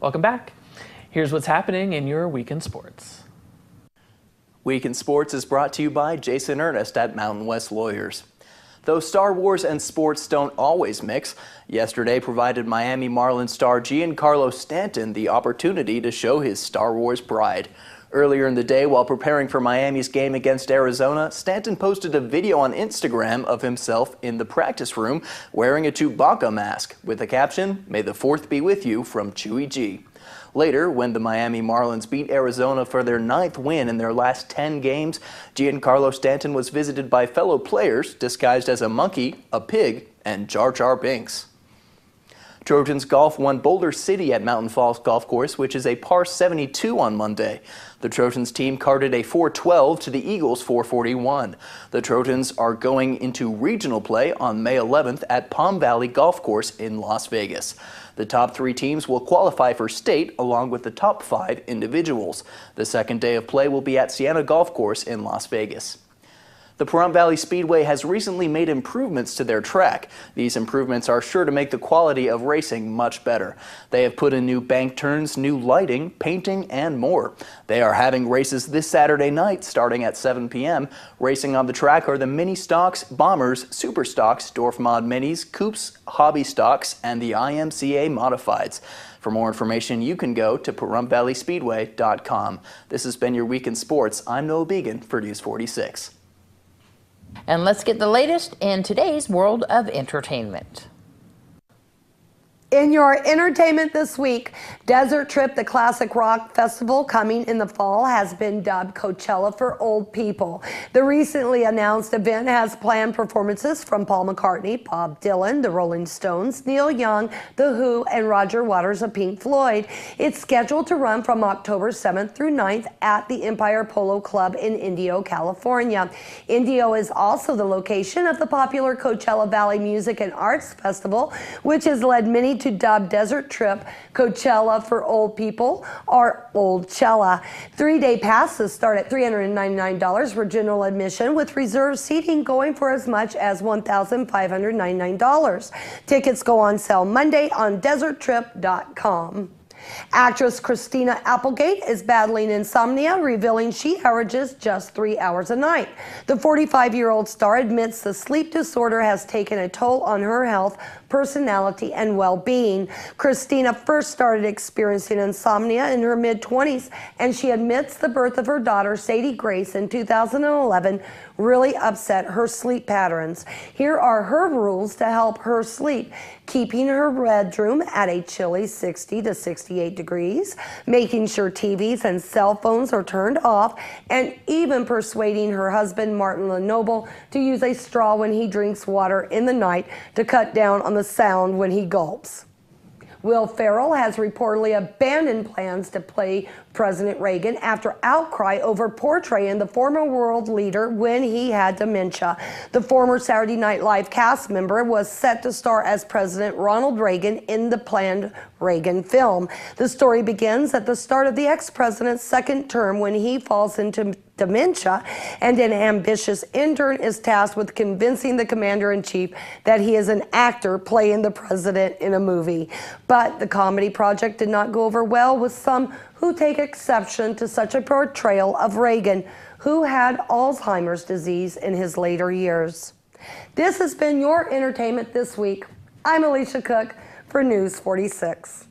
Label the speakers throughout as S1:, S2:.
S1: Welcome back. Here's what's happening in your Week in Sports.
S2: Week in Sports is brought to you by Jason Ernest at Mountain West Lawyers. Though Star Wars and sports don't always mix, yesterday provided Miami Marlins star Giancarlo Stanton the opportunity to show his Star Wars pride. Earlier in the day, while preparing for Miami's game against Arizona, Stanton posted a video on Instagram of himself in the practice room wearing a Chewbacca mask with the caption, "May the 4th be with you," from Chewie G. Later, when the Miami Marlins beat Arizona for their 9th win in their last 10 games, Giancarlo Stanton was visited by fellow players disguised as a monkey, a pig, and Jar Jar Binks. Trojans Golf won Boulder City at Mountain Falls Golf Course, which is a par 72 on Monday. The Trojans team carded a 412 to the Eagles 441. The Trojans are going into regional play on May 11th at Palm Valley Golf Course in Las Vegas. The top 3 teams will qualify for state along with the top 5 individuals. The second day of play will be at Sienna Golf Course in Las Vegas. The Pahrump Valley Speedway has recently made improvements to their track. These improvements are sure to make the quality of racing much better. They have put in new bank turns, new lighting, painting, and more. They are having races this Saturday night starting at 7 p.m. Racing on the track are the Mini Stocks, Bombers, Super Stocks, Dwarf Mod Minis, Coupes, Hobby Stocks, and the IMCA Modifieds. For more information, you can go to PaHrumpValleySpeedway.com. This has been your Week in Sports. I'm Noah Began for News 46.
S3: And let's get the latest in today's world of entertainment.
S4: In your entertainment this week, Desert Trip, the classic rock festival coming in the fall, has been dubbed Coachella for old people. The recently announced event has planned performances from Paul McCartney, Bob Dylan, the Rolling Stones, Neil Young, The Who, and Roger Waters of Pink Floyd. It's scheduled to run from October 7th through 9th at the Empire Polo Club in Indio, California. Indio is also the location of the popular Coachella Valley Music and Arts Festival, which has led many to dub Desert Trip Coachella for old people, or Oldchella. 3-day passes start at $399 for general admission, with reserved seating going for as much as $1,599. Tickets go on sale Monday on deserttrip.com. Actress Christina Applegate is battling insomnia, revealing she averages just 3 hours a night. The 45-year-old star admits the sleep disorder has taken a toll on her health, personality, and well-being. Christina first started experiencing insomnia in her mid-20s, and she admits the birth of her daughter, Sadie Grace, in 2011 really upset her sleep patterns. Here are her rules to help her sleep: keeping her bedroom at a chilly 60 to 68 degrees, making sure TVs and cell phones are turned off, and even persuading her husband, Martin Lenoble, to use a straw when he drinks water in the night to cut down on the sound when he gulps. Will Ferrell has reportedly abandoned plans to play President Reagan after outcry over portraying the former world leader when he had dementia. The former Saturday Night Live cast member was set to star as President Ronald Reagan in the planned Reagan film. The story begins at the start of the ex-president's second term when he falls into dementia, and an ambitious intern is tasked with convincing the commander-in-chief that he is an actor playing the president in a movie. But the comedy project did not go over well with some who take exception to such a portrayal of Reagan, who had Alzheimer's disease in his later years. This has been your entertainment this week. I'm Alicia Cook for News 46.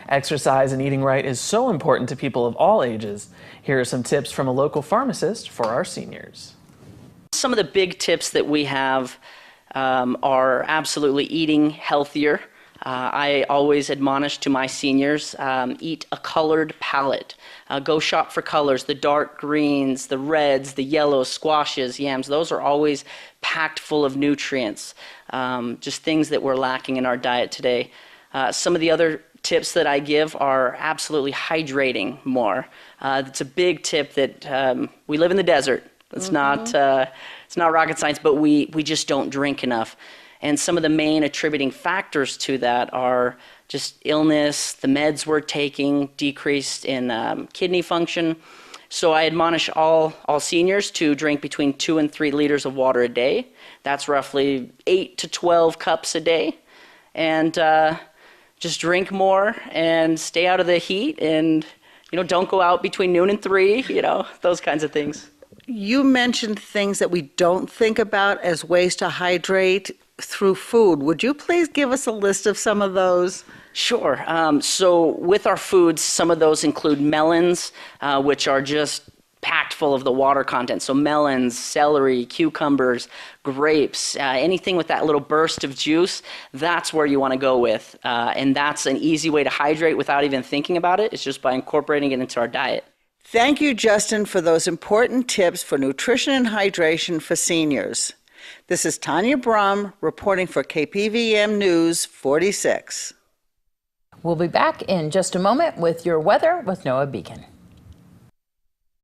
S1: Exercise and eating right is so important to people of all ages. Here are some tips from a local pharmacist for our seniors.
S5: Some of the big tips that we have are absolutely eating healthier. I always admonish to my seniors, eat a colored palette. Go shop for colors, the dark greens, the reds, the yellows, squashes, yams. Those are always packed full of nutrients, just things that we're lacking in our diet today. Some of the other tips that I give are absolutely hydrating more. It's a big tip that we live in the desert. It's not rocket science, but we just don't drink enough. And some of the main attributing factors to that are just illness, the meds we're taking, decreased in kidney function. So I admonish all seniors to drink between 2 and 3 liters of water a day. That's roughly 8 to 12 cups a day. And just drink more and stay out of the heat, and don't go out between noon and 3, those kinds of things.
S6: You mentioned things that we don't think about as ways to hydrate through food. Would you please give us a list of some of those?
S5: Sure. So with our foods, some of those include melons, which are just packed full of the water content. So melons, celery, cucumbers, grapes, anything with that little burst of juice, that's where you want to go with. And that's an easy way to hydrate without even thinking about it. It's just by incorporating it into our diet.
S6: Thank you, Justin, for those important tips for nutrition and hydration for seniors. This is Tanya Brum reporting for KPVM News 46.
S3: We'll be back in just a moment with your weather with Noah Beacon.